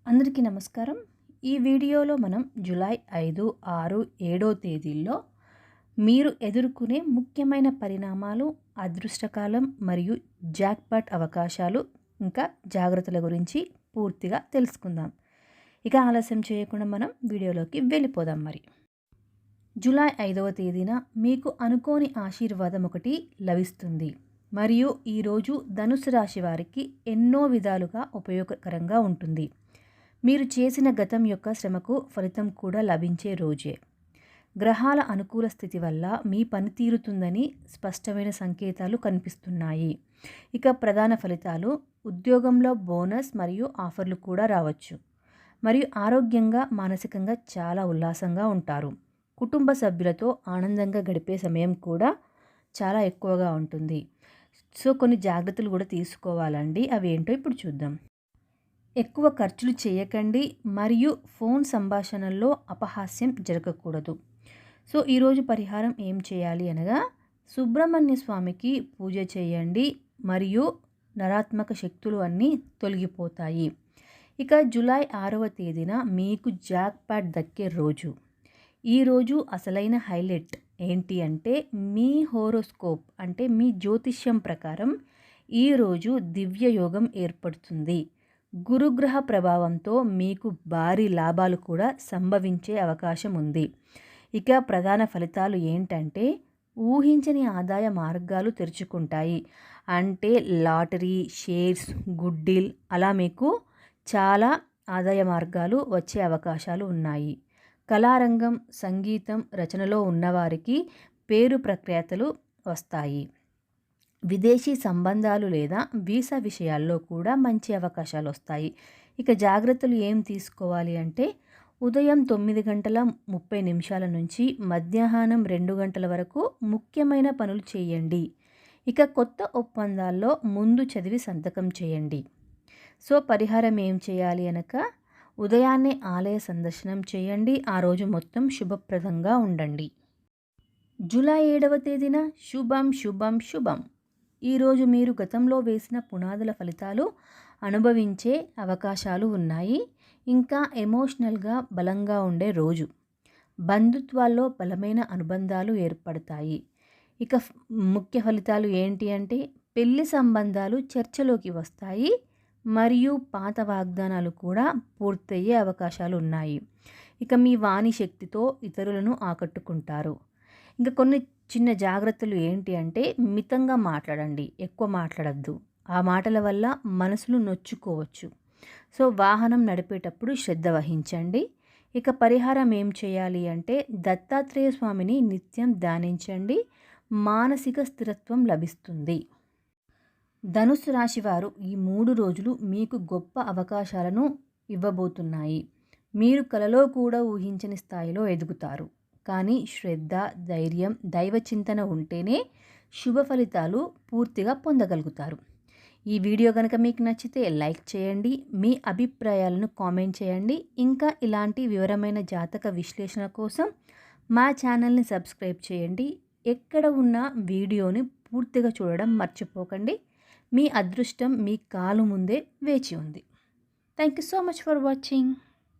అందరికీ నమస్కారం. ఈ వీడియోలో మనం జూలై 5, 6, 7 తేదీల్లో మీరు ఎదుర్కొనే ముఖ్యమైన పరిణామాలు, అదృష్టకాలం మరియు జాక్పాట్ అవకాశాలు ఇంకా జాగ్రత్తల గురించి పూర్తిగా తెలుసుకుందాం. ఇక ఆలస్యం చేయకుండా మనం వీడియోలోకి వెళ్ళిపోదాం. జూలై 5వ తేదీన మీకు అనుకోని ఆశీర్వాదం ఒకటి లభిస్తుంది మరియు ఈరోజు ధనుసు రాశి వారికి ఎన్నో విధాలుగా ఉపయోగకరంగా ఉంటుంది. మీరు చేసిన గతం యొక్క శ్రమకు ఫలితం కూడా లభించే రోజే. గ్రహాల అనుకూల స్థితి వల్ల మీ పని తీరుతుందని స్పష్టమైన సంకేతాలు కనిపిస్తున్నాయి. ఇక ప్రధాన ఫలితాలు: ఉద్యోగంలో బోనస్ మరియు ఆఫర్లు కూడా రావచ్చు. మరియు ఆరోగ్యంగా, మానసికంగా చాలా ఉల్లాసంగా ఉంటారు. కుటుంబ సభ్యులతో ఆనందంగా గడిపే సమయం కూడా చాలా ఎక్కువగా ఉంటుంది. సో కొన్ని జాగ్రత్తలు కూడా తీసుకోవాలండి. అవి ఏంటో ఇప్పుడు చూద్దాం. ఎక్కువ ఖర్చులు చేయకండి మరియు ఫోన్ సంభాషణల్లో అపహాస్యం జరగకూడదు. సో ఈరోజు పరిహారం ఏం చేయాలి అనగా, సుబ్రహ్మణ్య స్వామికి పూజ చేయండి మరియు నరాత్మక శక్తులు అన్నీ తొలగిపోతాయి. ఇక జూలై 6వ తేదీన మీకు జాక్పాట్ దక్కే రోజు. ఈరోజు అసలైన హైలైట్ ఏంటి అంటే, మీ హోరోస్కోప్ అంటే మీ జ్యోతిష్యం ప్రకారం ఈరోజు దివ్య యోగం ఏర్పడుతుంది. గురుగ్రహ ప్రభావంతో మీకు భారీ లాభాలు కూడా సంభవించే అవకాశం ఉంది. ఇక ప్రధాన ఫలితాలు ఏంటంటే, ఊహించని ఆదాయ మార్గాలు తెరుచుకుంటాయి. అంటే లాటరీ, షేర్స్, గుడ్ డీల్, అలా మీకు చాలా ఆదాయ మార్గాలు వచ్చే అవకాశాలు ఉన్నాయి. కళారంగం, సంగీతం, రచనలో ఉన్నవారికి పేరు ప్రఖ్యాతలు వస్తాయి. విదేశీ సంబంధాలు లేదా వీసా విషయాల్లో కూడా మంచి అవకాశాలు వస్తాయి. ఇక జాగ్రత్తలు ఏం తీసుకోవాలి అంటే, ఉదయం 9:30 నుంచి మధ్యాహ్నం 2 గంటల వరకు ముఖ్యమైన పనులు చేయండి. ఇక కొత్త ఒప్పందాల్లో ముందు చదివి సంతకం చేయండి. సో పరిహారం ఏం చేయాలి అనక, ఉదయాన్నే ఆలయ సందర్శనం చేయండి. ఆ రోజు మొత్తం శుభప్రదంగా ఉండండి. జూలై 7వ తేదీన శుభం శుభం శుభం. ఈరోజు మీరు గతంలో వేసిన పునాదుల ఫలితాలు అనుభవించే అవకాశాలు ఉన్నాయి. ఇంకా ఎమోషనల్గా బలంగా ఉండే రోజు. బంధుత్వాల్లో బలమైన అనుబంధాలు ఏర్పడతాయి. ఇక ముఖ్య ఫలితాలు ఏంటి అంటే, పెళ్లి సంబంధాలు చర్చలోకి వస్తాయి మరియు పాత వాగ్దానాలు కూడా పూర్తయ్యే అవకాశాలు ఉన్నాయి. ఇక మీ వాణి శక్తితో ఇతరులను ఆకట్టుకుంటారు. ఇంకా కొన్ని చిన్న జాగ్రత్తలు ఏంటి అంటే, మితంగా మాట్లాడండి, ఎక్కువ మాట్లాడద్దు. ఆ మాటల వల్ల మనసులు నొచ్చుకోవచ్చు. సో వాహనం నడిపేటప్పుడు శ్రద్ధ వహించండి. ఇక పరిహారం ఏం చేయాలి అంటే, దత్తాత్రేయ స్వామిని నిత్యం ధ్యానించండి. మానసిక స్థిరత్వం లభిస్తుంది. ధనుసు రాశి వారు ఈ 3 రోజులు మీకు గొప్ప అవకాశాలను ఇవ్వబోతున్నాయి. మీరు కలలో కూడా ఊహించని స్థాయిలో ఎదుగుతారు. కానీ శ్రద్ధ, ధైర్యం, దైవ చింతన ఉంటేనే శుభ ఫలితాలు పూర్తిగా పొందగలుగుతారు. ఈ వీడియో కనుక మీకు నచ్చితే లైక్ చేయండి. మీ అభిప్రాయాలను కామెంట్ చేయండి. ఇంకా ఇలాంటి వివరమైన జాతక విశ్లేషణ కోసం మా ఛానల్ని సబ్స్క్రైబ్ చేయండి. ఎక్కడ ఉన్న వీడియోని పూర్తిగా చూడడం మర్చిపోకండి. మీ అదృష్టం మీ కాలు ముందే వేచి ఉంది. Thank you so much for watching.